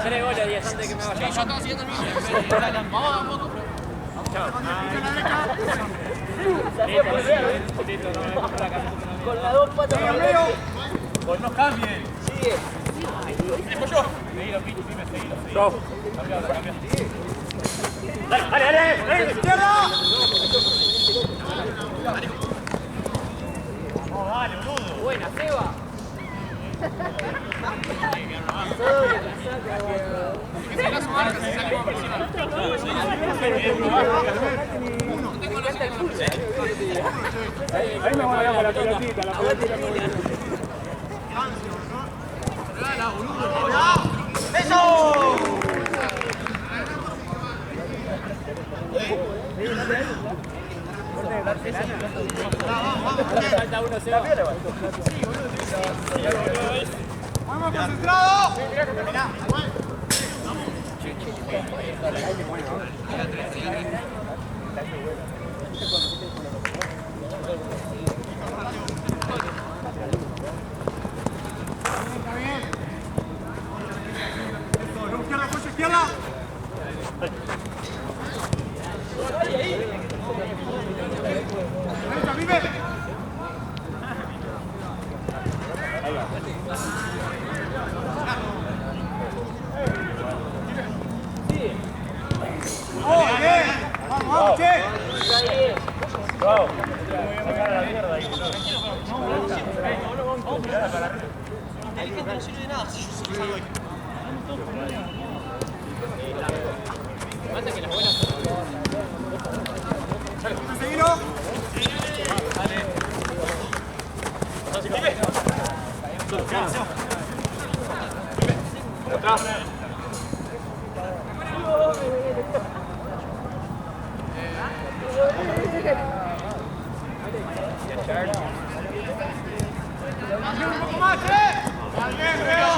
Tres goles 10 antes que me vaya. Yo estaba siguiendo el mío. Vamos. Con las dos patas para medio. Pues no cambien. Sigue. Después yo. Seguilo, seguilo. Yo. Cambia. Dale. ¡Izquierda! Vamos, dale, boludo. Buena, Seba. Ahí me voy a dar la pelotita, ¡Eso! ¡Vamos, concentrado! ¡Izquierda! ¡Vive! ¡Oh, bien! ¡Vamos, che! ¡Bravo! Sacar a la mierda ahí. El gente no sirve de nada si yo soy salvo ahí. Mata que las buenas. ¡Seguilo! Dale. Atrás. Un poco más, ¡Bien, Leo!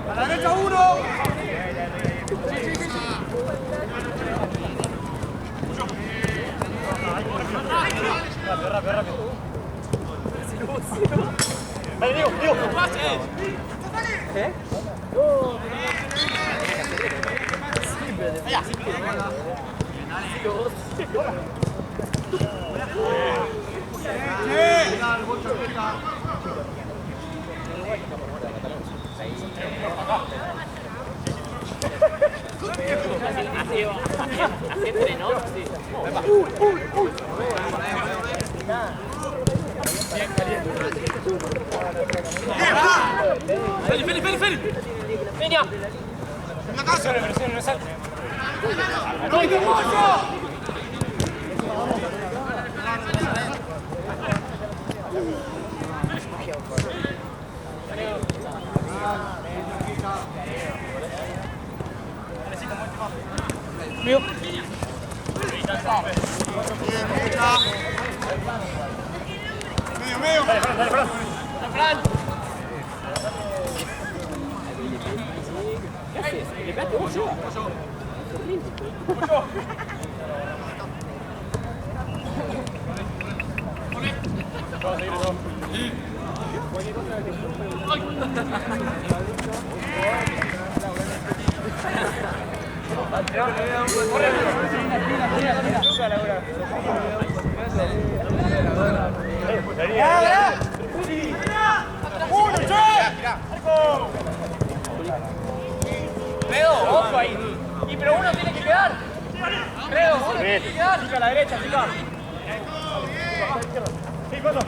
A la derecha uno. Rápido. Dale, Diego. ¿Eh? Allá. Así entrenó, sí. Bien caliente. Feli. Peña. En la casa. Presión. ¡No hay que Mío. Medio. Dale, Fran. ¿Qué haces? ¿Le pegaste vos? Yo. Vamos a seguir eso. Credo, ojo ahí. Y pero uno tiene que quedar. Credo, uno tiene que quedar. Chica a la derecha, chica. Sí, ¿cuándo?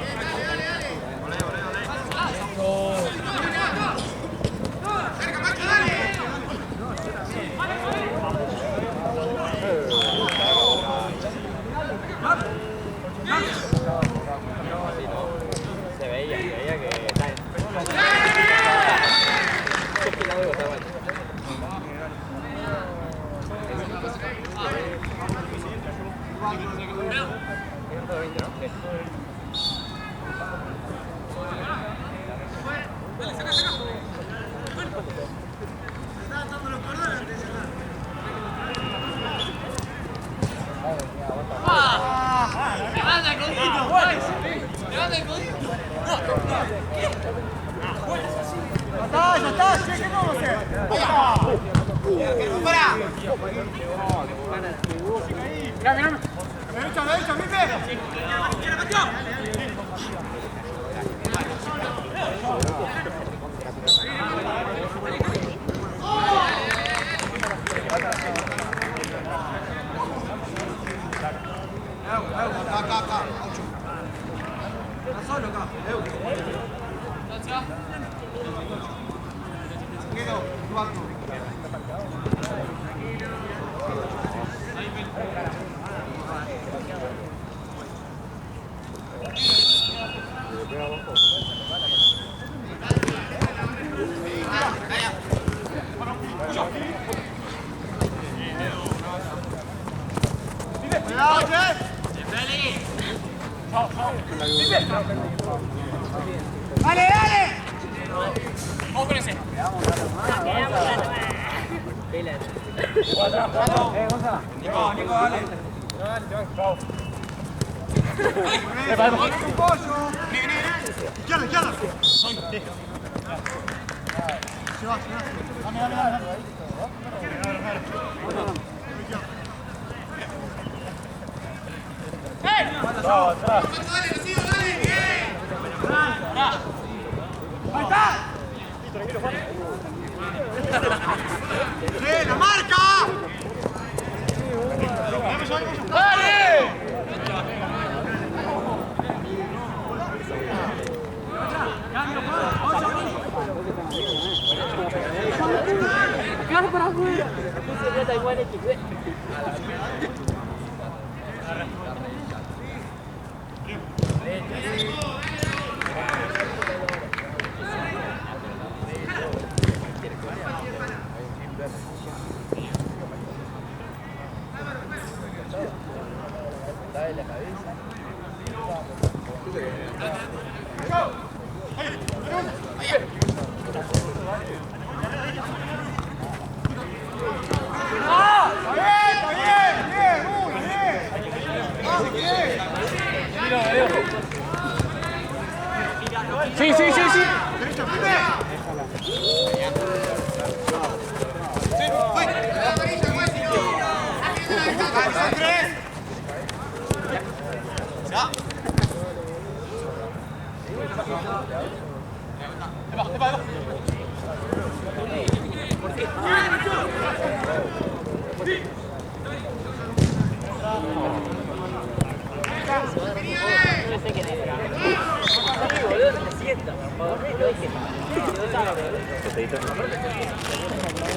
está, che, ¿qué vamos a hacer? ¡Para! Derecha, Pipe. Acá. Está solo acá. Quedo, 4. ¡Dale! Vamos con ese. Nico, dale. Un pollo. Izquierda. Se va. Dale. Dale, bien. Ahí está. ¡Sí, la marca! ¡Dale! Claro, para afuera. Sí.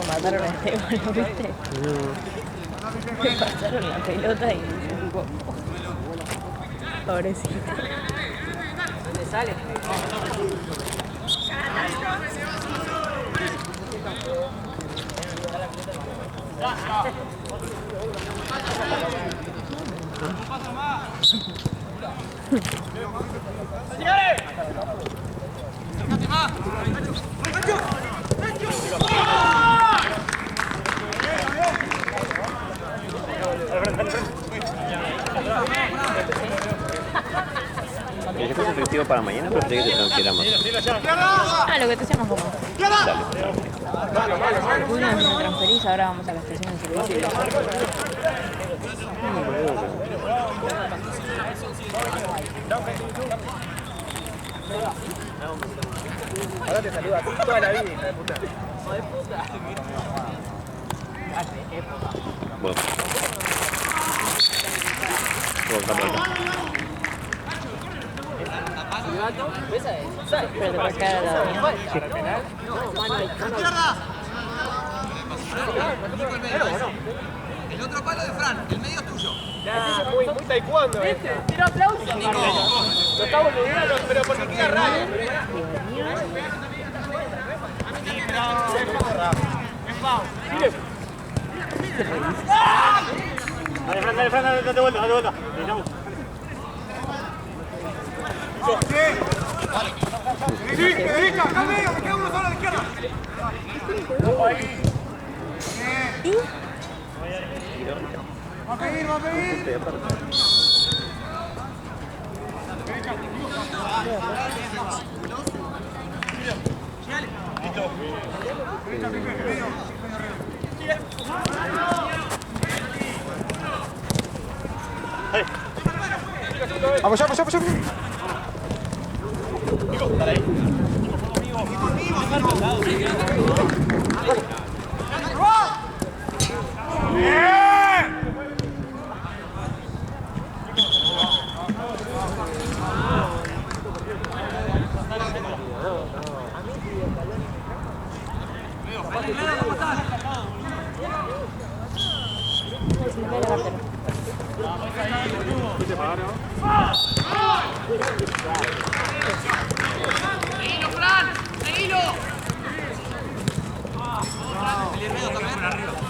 Mataron a este gol, ¿lo viste? Le pasaron la pelota y jugó. Pobrecito. ¿Dónde sale? Ese fue efectivo para mañana, pero que te transfiramos. Lo que te hacemos como. Una vez me transferís, ahora vamos a la estación de servicio. Ahora te saluda toda la vida, hija de puta. Hijo de puta. Bueno. Pero te puedes caer a la mía. El otro palo de Fran, el medio es tuyo. Muy taekwondo. Tira aplausos. Lo está boludeando, pero porque queda raro. Dale, Fran, date vuelta. Sí, derecha, acá medio, me queda uno solo a la izquierda. Va a pedir. Vamos, vamos, vamos, vamos.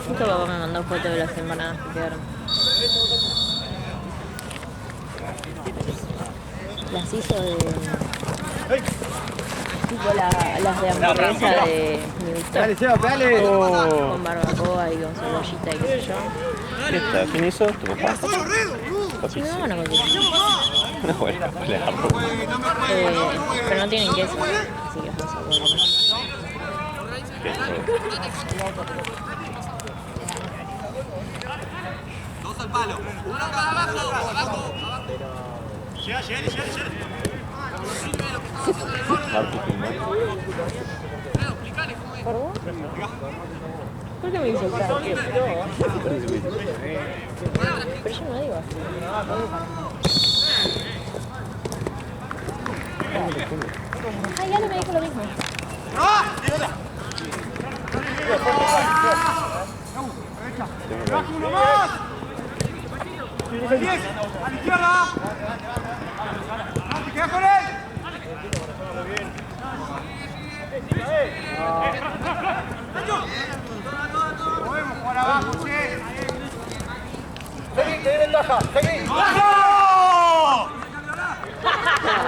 Justo papá me mandó foto de las empanadas que quedaron. Las hizo de... tipo las de hamburguesa de Víctor. Dale, Seba, dale. Con barbacoa y con cebollita y qué sé yo. ¿Qué está? ¿Quién hizo? ¿Tu papá? Sí, me van a conseguir. No, bueno, le agarro. Pero no tienen queso, así que vamos a poner. Dos al palo. Uno para abajo, abajo. Llega, llega, llega, llega. ¿Perdón? ¿Por qué me insultaste? Pero yo no digo así. Ay, Ale me dijo lo mismo. ¡Uno más! 10, a la izquierda. ¡Te quedas con él! Podemos jugar abajo, che. Seguí, te ventaja, seguí. ¡Vamos!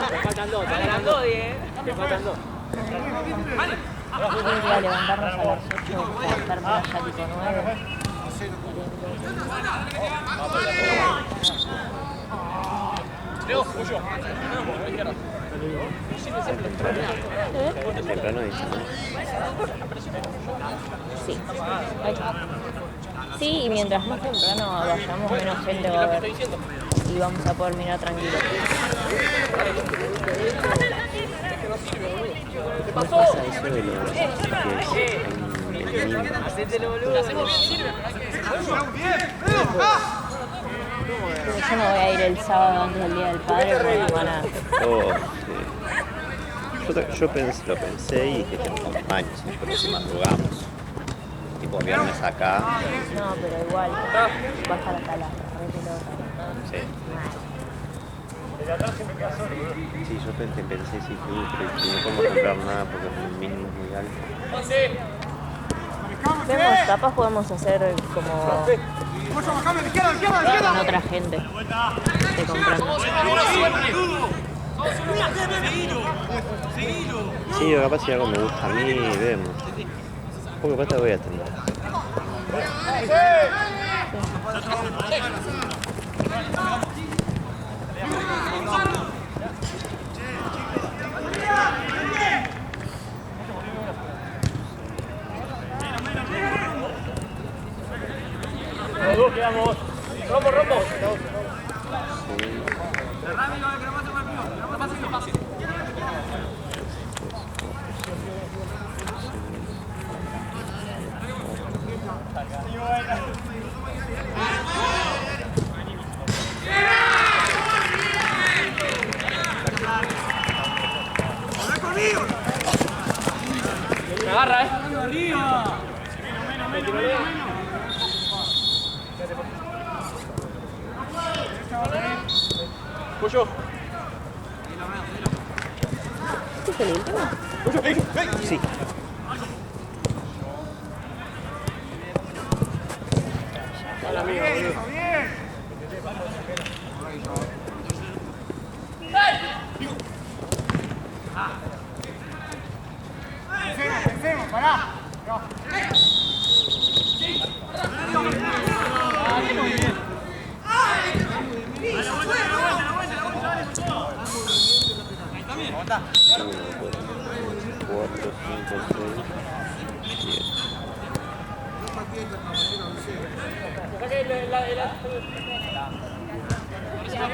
Te faltan dos, Te faltan dos. Voy a levantarnos a las 8 para estar por allá tipo 9. Leo, tuyo. Temprano dice, ¿no? Sí. Ahí está. Sí, y mientras más temprano vayamos, menos gente va a haber. Y vamos a poder mirar tranquilos. ¿Qué pasa eso de los Hacételo, boludo. Hacemos bien, sirve, Pero yo no voy a ir el sábado antes del Día del Padre porque me van a... Oh, sí. Lo pensé y dije, tenemos años, porque si madrugamos. Tipo viernes acá. No, pero igual, va a estar hasta la repelota. Sí. Sí, yo pensé, sí, pero no podemos comprar nada porque el mínimo es muy alto. Vemos, capaz podemos hacer como con otra gente de comprando. Sí, capaz si algo me gusta a mí, vemos. Poco pata voy a atender. Quedamos. Rompo. Me agarra, arriba. Puyo. ¿Este es el último? Sí. Pensemos, pará. 7.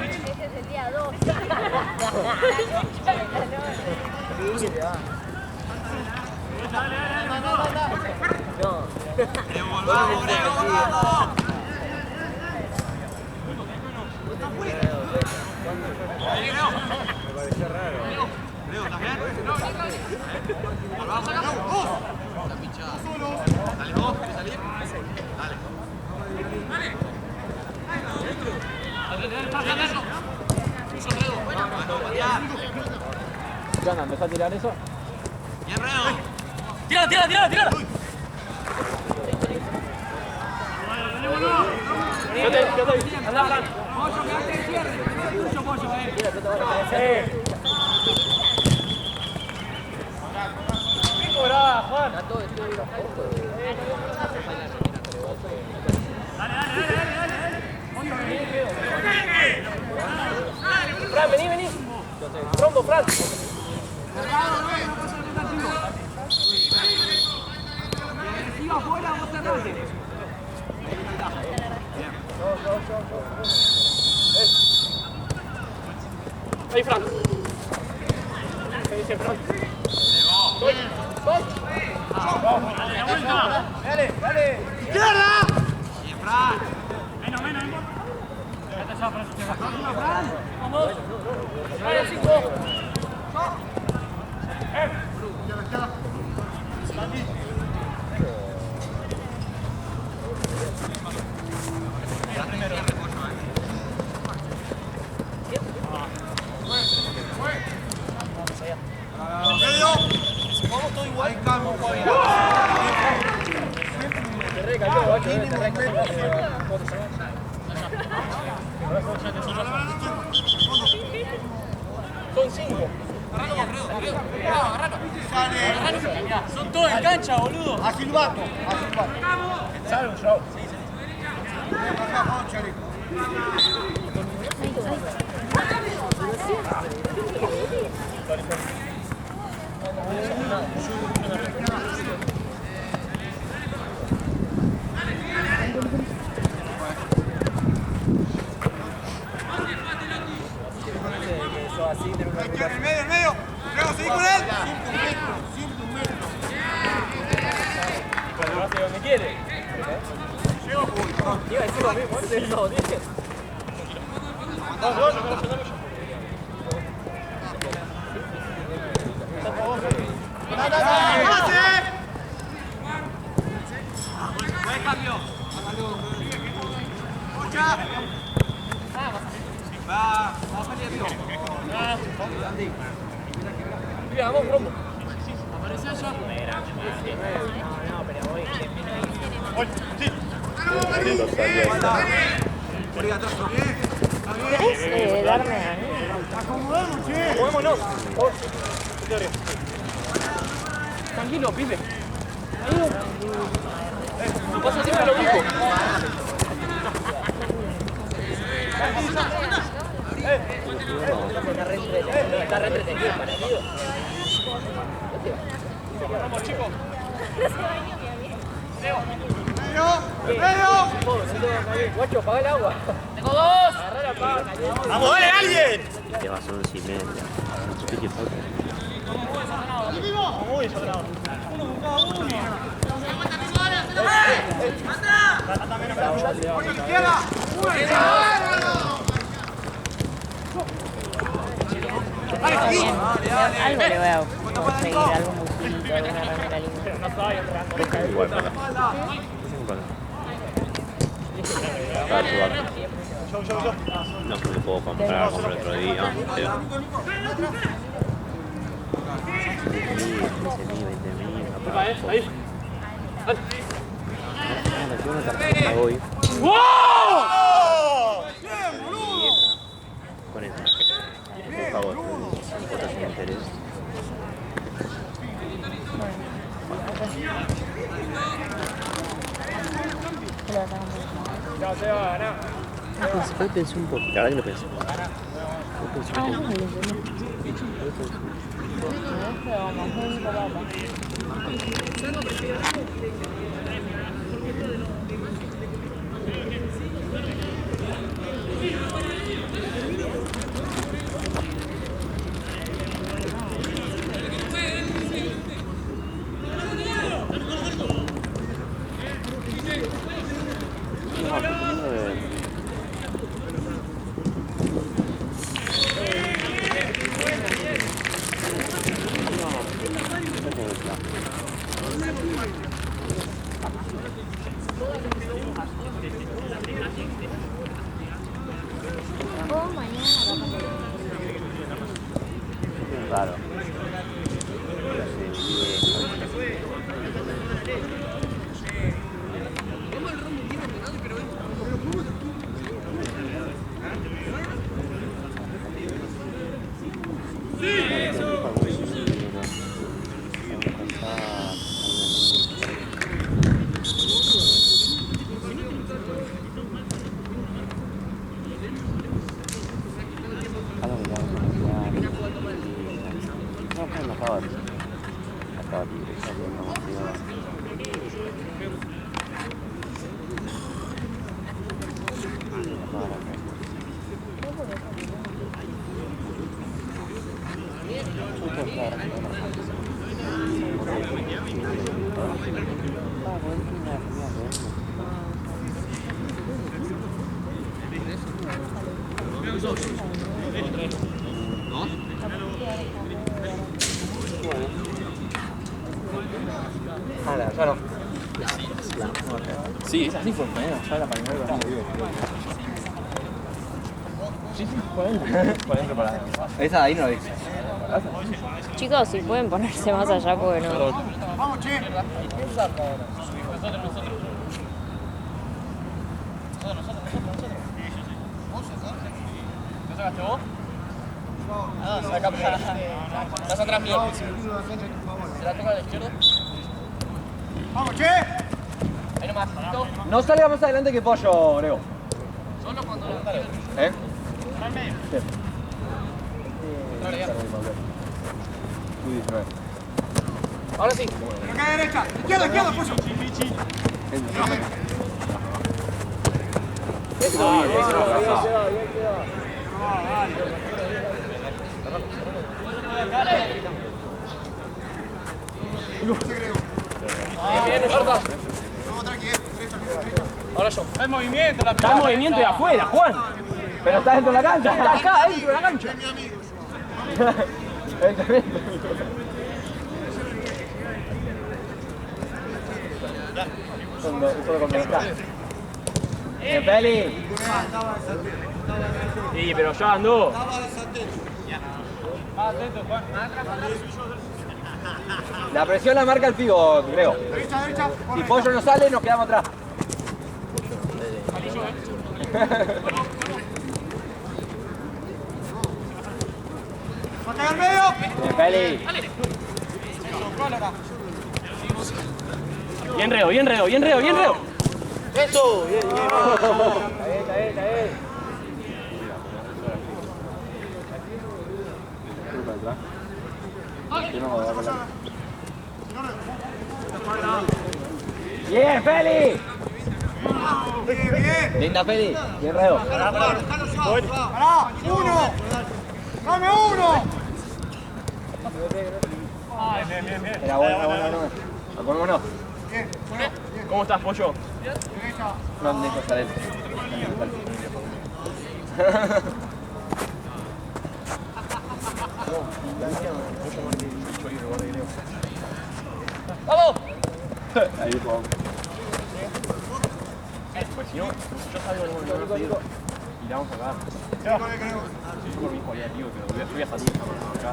Ese es el día 2. ¿Qué onda? ¿Empezó a tirar eso? ¡Tírala, tírala, tírala, tírala! Andá, andá. Juan. Fran, vení, vení. Trombo, Fran. Ahí, Fran. ¿Qué dice Fran? ¡Soy! Dale, dale. ¡Izquierda! Bien, Fran. Menos, menos. Vamos. Vale, 5. Vamos todo igual. Te recayó, guacho, te recayó. Son 5. Son todos en cancha, boludo. A silbato, a silbato. Sale un show. En medio, en medio. Luego seguí con él. Pero hace donde quiere. Iba a decir lo mismo, ese es lo dije. Buen cambio. Va, vamos a salir, Mira, vamos, Rombo. ¿Querés darme a mí? Movémonos. Tranquilo, pibe. No pasa siempre lo mismo. Está re entretenido el partido. Vamos, chicos. Guacho, apaga el agua. ¡Tengo 2! Agarrá la paga, ¡Vamos, dale, alguien! Te vas a 11:30. Muy desordenado. Algo le voy a conseguir, algún busito, alguna remera linda. Igual para. No sé si puedo comprar como el otro día. Pero... 15.000, 20.000, ahí. Metió una tarjeta hoy. ¡Wow! Con esa. Por favor, cuotas sin interés. Ya se va a ganar. Hoy pensé un poquito, la verdad que lo pensé. Hoy pensé un poquito. Vamos, juntos, papá. Claro. Sí, esa sí fue buena, ya la primera. Sí, fue dentro para adentro. Esa ahí no la dice. Chicos, si pueden ponerse más allá, porque no. Vamos, che. ¿Lo sacaste vos? Ah, saca para. Estás atrás mío. ¿Se la toca a la izquierda? Vamos, che. Ahí nomás, ¿listo? No salga más adelante que Pollo, Leo. Solo cuando lo ¿Eh? Sí. Ahora sí. Acá derecha. Izquierda, izquierda, Pollo. Bien, Roberto. Ahora yo. Está en movimiento, la Está en movimiento de afuera, Juan. Pero estás dentro de la cancha. Está acá, dentro de la cancha. Solo con está. Bien, Feli. Sí, pero ya andó. La presión la marca el Figo, creo. Derecha, derecha. Si Pollo no sale, nos quedamos atrás. Patea al medio. Bien, Feli. Bien reo, bien reo, bien reo, bien reo. Eso. Bien, bien. Está bien. Bien, Feli. Bien, bien. Linda, Feli. Bien, Reo. Pará, uno. Dame uno. Era bueno. Acordémonos. Bien. ¿Cómo estás, Pollo? Derecha. No me dejo salir. ¡Vamos! Ahí jugamos. Pues si no, yo salgo de nuevo y la vamos a cagar. Yo por mi hijo ya digo que voy a salir acá.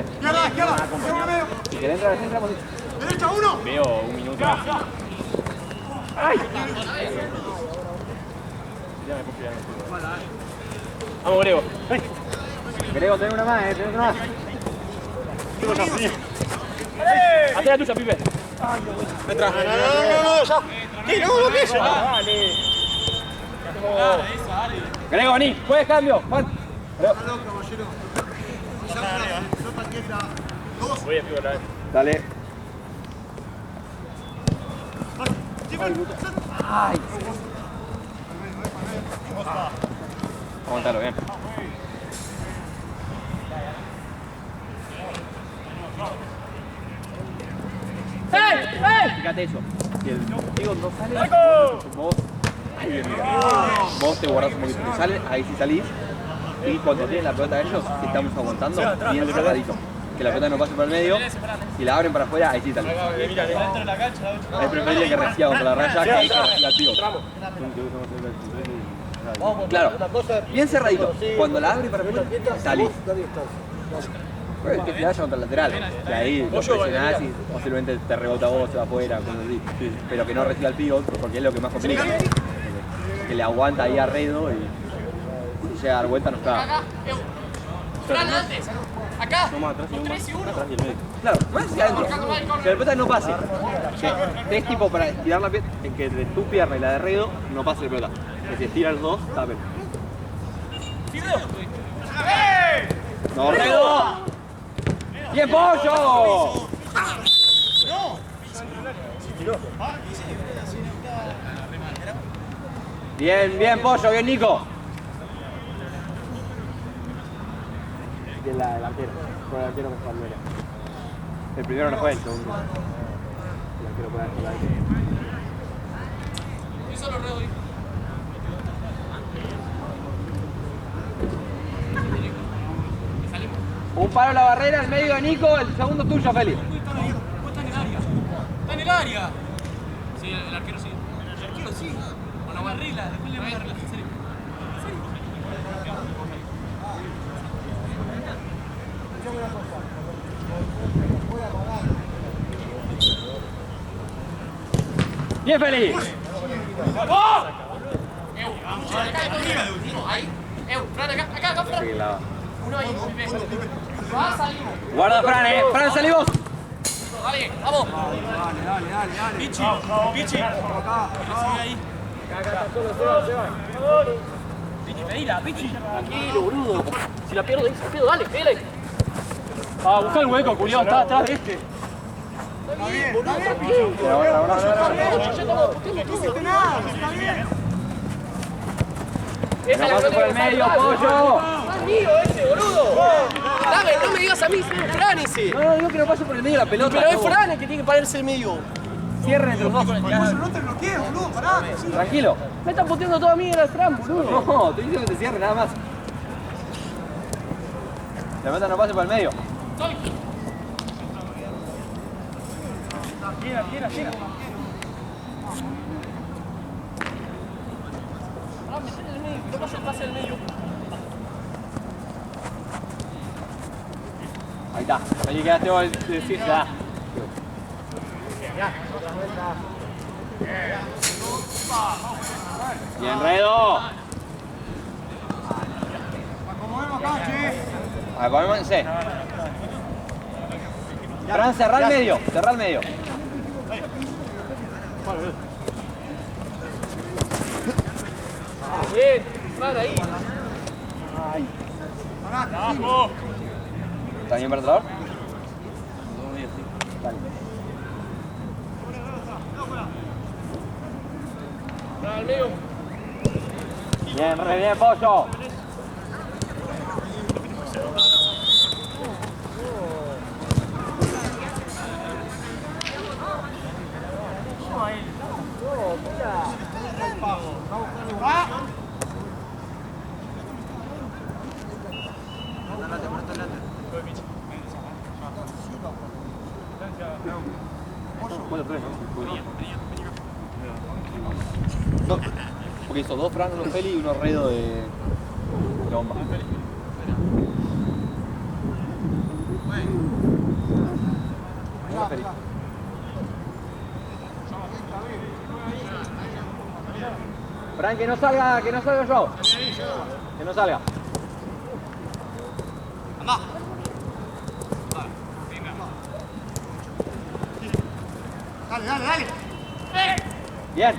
Izquierda, izquierda. Izquierda, medio. Si querés entrar al centro, hemos dicho. Derecha, uno. Veo un minuto. ¡Ay! Ya me puse ya. Vamos, Grego. Grego, tenés una más, tenés una más. Hacé la tuya, Pipe. Grego, vení, puedes cambio, Juan. Voy a pivotar. Dale. Ay. Aguantalo bien. Fíjate eso. Si el Diego no sale, vos. Ay, Dios mío. Vos te guardás un poquito. Si sale, ahí sí salís. Y cuando tienen la pelota ellos, que estamos aguantando, bien cerradito. Que la pelota no pase por el medio. Si la abren para afuera, ahí sí salís. Es preferible que reciba contra la raya que reciba al pívot. Claro, bien cerradito. Cuando la abre para afuera, salís. Pues que te vaya contra el lateral. Y ahí lo presionás y posiblemente te rebota a vos, se va afuera, pero que no reciba el pívot, porque es lo que más complica. Que le aguanta ahí a Redo y si llega a dar vuelta no está. Fran, antes. Acá. Un 3 y 1. Claro, más hacia adentro. Que la pelota no pase. Que es tipo para estirar la pierna, en que de tu pierna y la de Redo no pase la pelota. Que si estiran los dos, tapen. ¡No, Redo! ¡Bien, Pollo! Bien, bien, Pollo, bien, Nico. El arquero. Fue el arquero que fue Almera. El primero no fue, el segundo. El arquero fue el arquero. Eso lo redoy. Un palo a la barrera, el medio de Nico, el segundo tuyo, Félix. Está en el área. Sí, el arquero sí. El arquero sí. Con la barrila, después le voy a arreglar. En serio. Bien, Félix. ¡Vamos! Ahí. Fran, acá, Fran. Uno ahí, muy bien. Va, salimos. Guarda, Fran, Fran, salí vos. Dale, vamos. Dale. Pichi. Sigue ahí. Pichi, pedila, Pichi. Tranquilo, boludo. Si la pierdo, dice pedo, dale. Ah, busca el hueco, culiao, está atrás de este. Está bien, está bien. No hiciste nada, está bien. No paso por el medio, Pollo. Es mío ese, boludo. Dame, no me digas a mí, Fran ese. No, digo que no pase por el medio la pelota. Pero es Fran el que tiene que pararse el medio. Cierren entre los dos. No te bloquees, boludo, pará. Tranquilo. Me están puteando toda a mí en el Fran, boludo. No, te digo que te cierre nada más. La pelota no pase por el medio. Quiera. No pase el medio. Ahí está. Ahí quedaste vos. Sí, ya. Bien, Redo. Acomodemos acá, che. Acomódense. Fran, cerrá el medio. Cerrá el medio. Bien, Fran ahí. ¿Está bien para el trabajo? Dale. Fran al medio. Bien, re bien, Pollo. No, porque hizo dos Fran, uno Feli y uno Redo de bomba. Uno Feli. Fran, que no salga yo. Que no salga. Dale. Bien.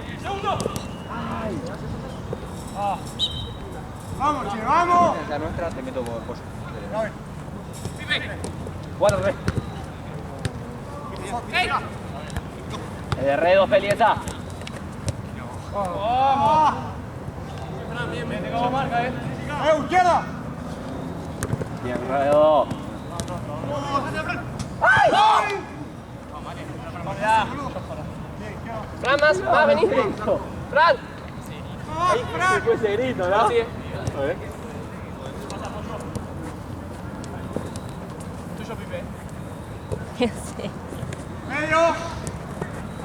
Vamos, che, vamos. La nuestra te meto por pollo. Cuatro, tres. El de Redo, Feli, esa. Izquierda. Bien, Redo. Fran, más, vení. Fran. Ay, Fran. Fue ese grito, ¿no? Sí. A ver. Sí. Medio.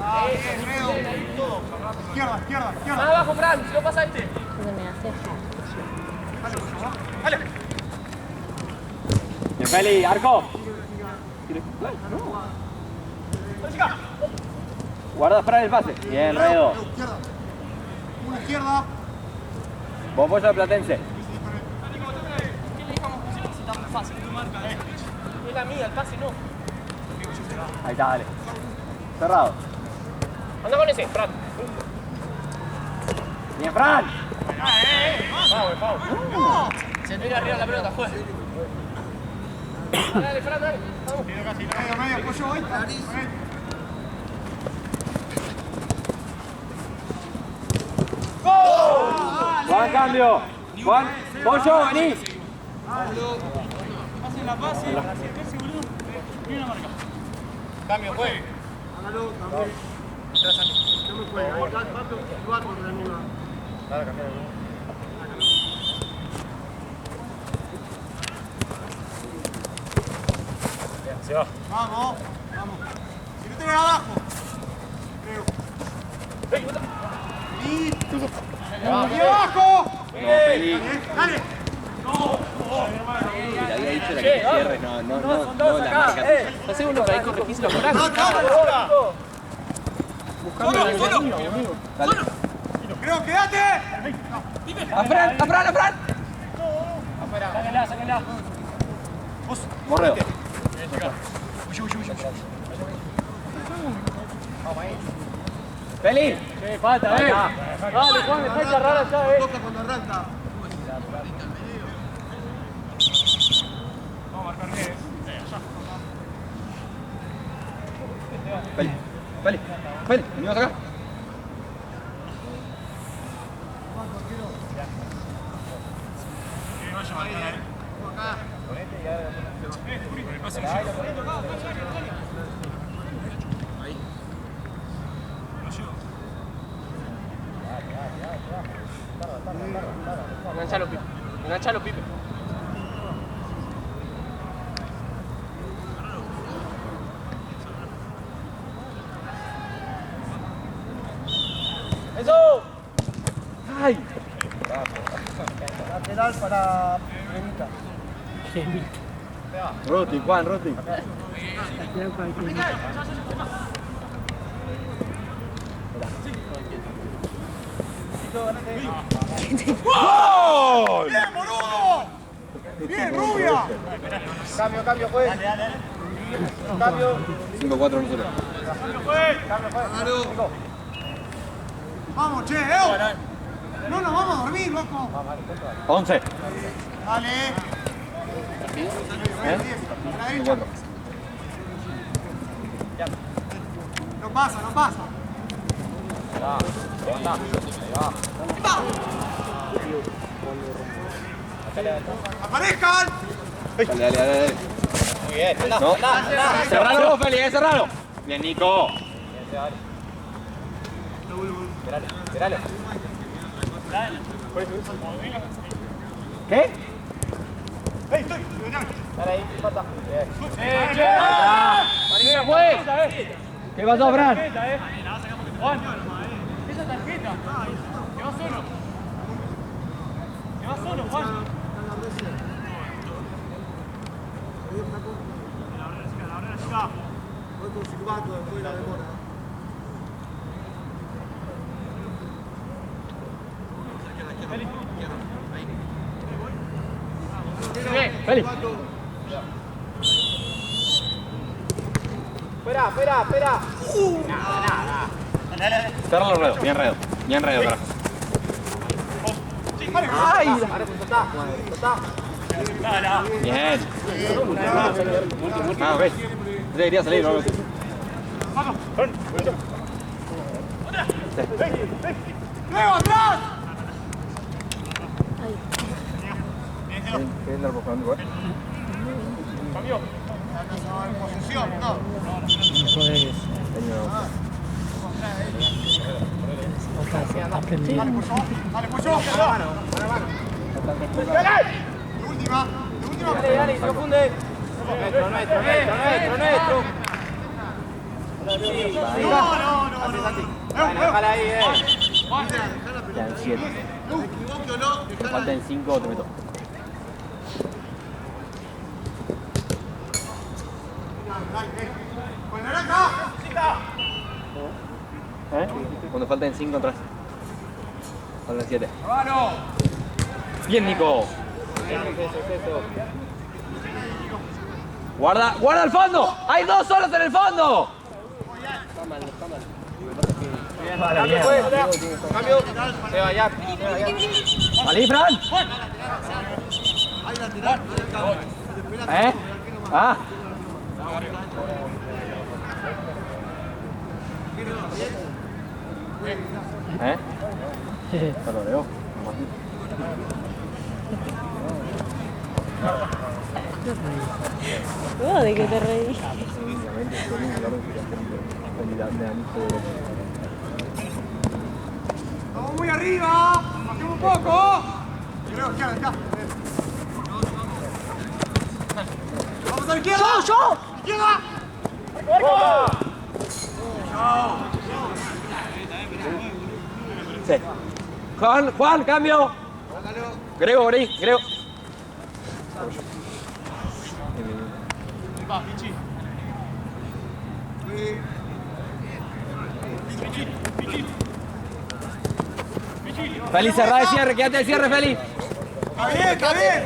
Ah, bien, medio. Izquierda, izquierda, Más izquierda. abajo, Fran, si no pasa este. ¿Qué me hace? Bien, Feli, arco. Guarda Fran el pase. Bien, Redo. Izquierda. Una izquierda. Vos apoyo al Platense. ¿Qué le dejamos posición si tan fácil? Es la mía, el pase no. Ahí está, dale. Cerrado. Anda con ese, Fran. Bien, Fran. Se tira arriba la pelota, juega. Dale, Fran, dale. Vamos. Medio, medio. Apoyo hoy. Juan, cambio. Juan, Pollo, vení. Cambio, juegue. Vamos, vamos. Si no te ves abajo. Creo. Y abajo. No, Feli. Dale. Te había dicho la que te cierre, no la marca. Hacé uno que ahí corre 15 los Fran. Buscando la línea, boludo. Dale. Creo, quédate. ¡A Fran! ¡A Fran! ¡A Fran! Sáquenla. Morreo. ¡Feli! ¡Qué falta, Dale, Juan, dejá de cerrar allá, Toca cuando arranca. Feli, venimos acá. Enganchalo, Pipe. ¡Eso! ¡Ay! Lateral para Benita. Roti, Juan, Roti. ¡Gol! ¡Bien, boludo! ¡Bien, rubia! Cambio, juez. Cambio. 5-4 nosotros. Vamos, che, Eo. No nos vamos a dormir, loco. 11. Dale. A la derecha. 5-4. No pasa, no pasa. ¡Aparezcan! Dale. Muy bien. No. Cerralo vos, Feli, cerralo. Bien, Nico. Esperale. ¿Qué? ¡Ey, estoy! Dale ahí, falta. ¡Marina, juez! ¿Qué pasó, Fran? Juan, esa tarjeta. Que va solo, Juan. Voy con silbato después de la demora. Feli. Espera. Cerralo, Redo. Bien, carajo. ¡Ay! Ahora soltá. Bien. Ah, ok. Debería salir, ¿no? ¡Luego, atrás! ¿Qué es la buscando igual? Cambio. En posición, no. Dale, pollo. Dale. De última. Dale, no funde. Nuestro. No. Déjala ahí, Quedan 7. Te faltan 5, te meto. Con naranja. Cuando faltan 5 atrás. Faltan 7. Bien, Nico. Guarda, guarda el fondo. Hay 2 solos en el fondo. Cambio. Se va ya. ¿Salí, Fran? Ah. Te lo veo. ¿De qué te reí? Vamos muy arriba. Bajemos un poco. Creo que acá. Vamos a la izquierda. ¡Yo! ¡Izquierda! Sí. Juan, cambio. Grego. Feli, cerrá de cierre, quédate de cierre, Feli. Está bien.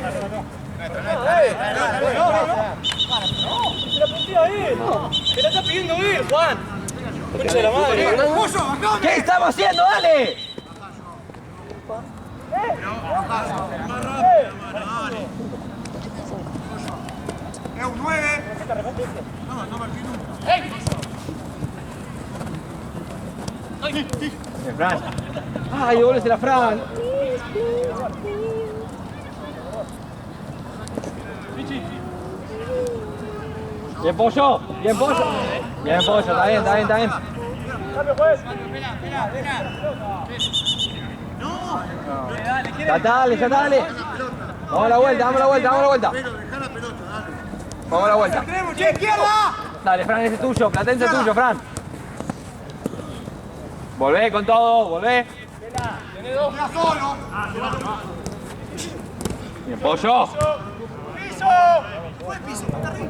¡Se la está pidiendo ir, Juan! ¡Concha de la madre! Pollo, acá. ¿Qué estamos haciendo? ¡Dale! Es un 9. No, Martín. Bien, Fran. ¡Ay, volvés la Fran! Bien, Pollo. Bien, Pollo. Está bien. Ya dale. Vamos a la vuelta. Deja la pelota, dale. Vamos a la vuelta. ¡Tenemos, che, izquierda! Dale, Fran, ese es tuyo. Platense es tuyo, Fran. Volvé con todo, volvé. Queda solo. Bien, Pollo. ¡Piso! Fue el piso, está arriba.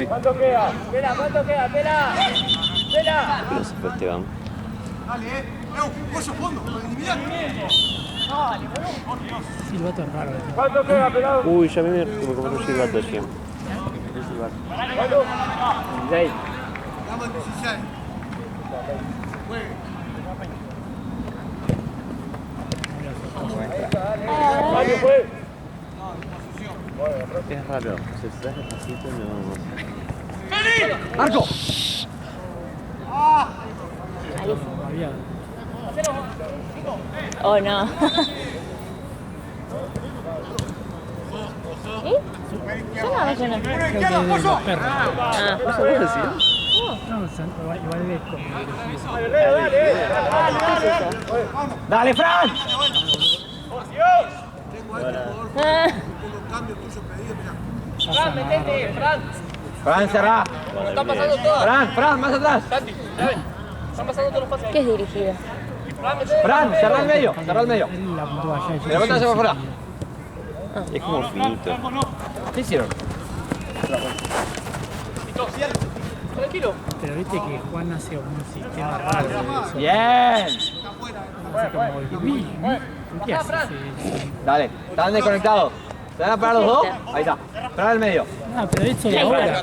¿Cuánto queda? Pela. Pero se fue Esteban. Dale, pollo fondo, con individual. Silbato es raro. ¿Cuánto queda, pelado? Uy, ya me compré un silbato recién. ¿Cuánto? 16. Vamos en 16. Juegue. ¿Cuánto fue? Es raro, se está despacito no. ¡Arco! Había. Oh, no. ¿Eh? Yo no. Una izquierda, pollo. Ah, No, igual ves como ¡Dale, Fran! Cambio tuyo pedido, mirá. Metete, Fran. Fran, cerrá. Están pasando todas. Fran, más atrás. Santi, dale. Están pasando todos los pases. ¿qué es dirigido? Fran, cerrá el medio. él la apuntó allá y yo. La pelota se va afuera. Es como finito. ¿Qué hicieron? Tranquilo. Pero viste que Juan hace un sistema raro de eso. Bien. Hace como ¿qué hace? Dale, están desconectados. ¿Se van a parar los dos? Ahí está. Fran al medio. Ah, pero eso de ahora.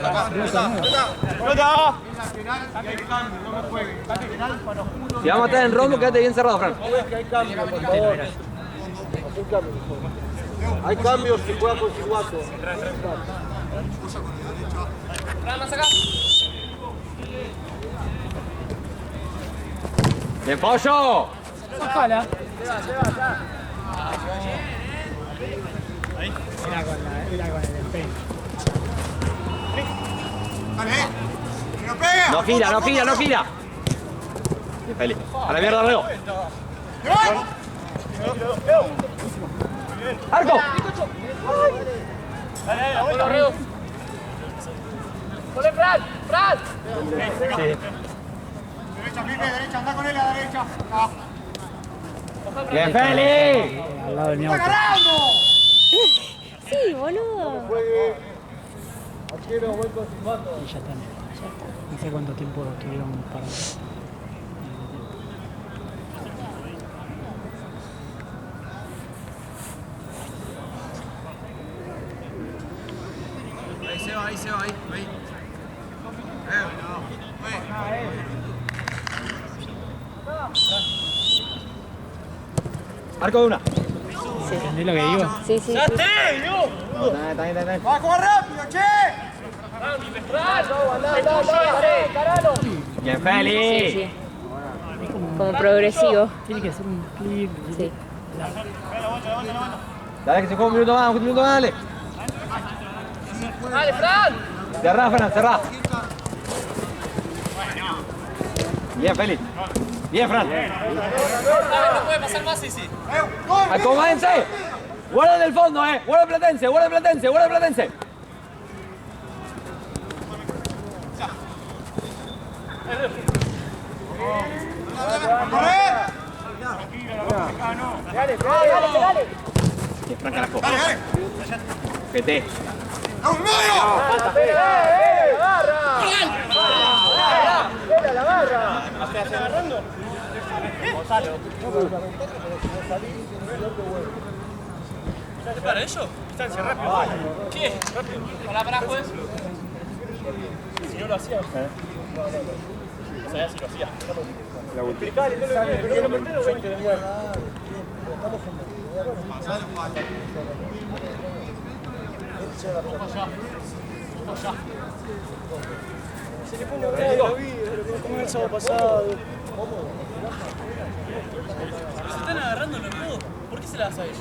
Si vamos a estar en rombo, quédate bien cerrado, Fran. Hay cambios si juega con Chihuahua. ¡Bien, pollo! Sacala. Era con el empeño. No gira, no gira, no gira. Bien, Feli. A la mierda, Leo. ¡Arco! ¡Ole, Fran! ¡Fran! Derecha, Pipe, derecha, anda con él a la derecha. ¡Bien, Feli! Al lado del mi auto. Sí, boludo. Y ya está. No sé cuánto tiempo tuvieron para. Arco de una. ¿Entendés lo que digo? Sí, sí, sí. ¡Va a jugar rápido, che! Bien, Sí, Feli. sí. Como progresivo. Tiene que ser un clip. Sí. Dale que se juega un minuto más, dale. ¡Dale, Fran! Cerrá, Fran, cerrá. Bien, Feli. Bien, Fran. No puede pasar más, sí. ¡Acomódense! ¡Guarda del fondo, ¡Guarda Platense, guarda Platense, guarda Platense! ¡Corre! Dale. Bien, Fran, carajo. Dale. Vete. ¡Vamos, medio! ¿Es para ellos? Distancia, rápido. ¿Qué? Rápido. Para, juez. Si no lo hacía. O sea, si lo hacía. Explicale, no lo metieron 20 de nuevo. Se le pone bravo la vida, lo como el sábado pasado. Se están agarrando los codos. ¿Por qué se las a ellos?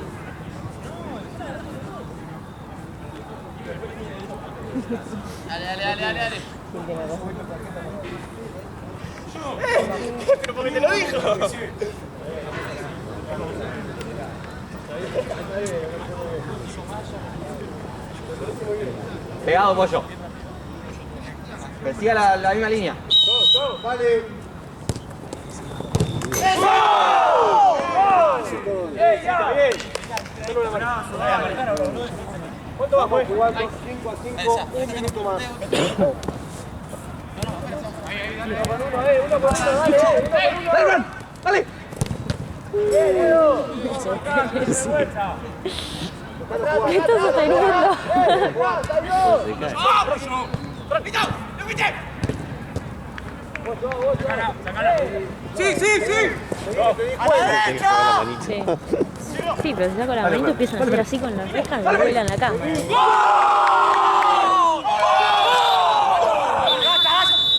Dale. Pero porque te lo dijo. Pegado, pollo. Que siga la misma línea. Vale. ¿Cuánto va, pues? Jugando 5 a 5, un minuto más. Uno por uno, dale. ¡Dale, Fran! ¡Dale! ¿Qué estás sosteniendo? ¡Sí! Sí. Sí, pero si saco la manito empiezan a hacer así con las rejas y vuelan acá.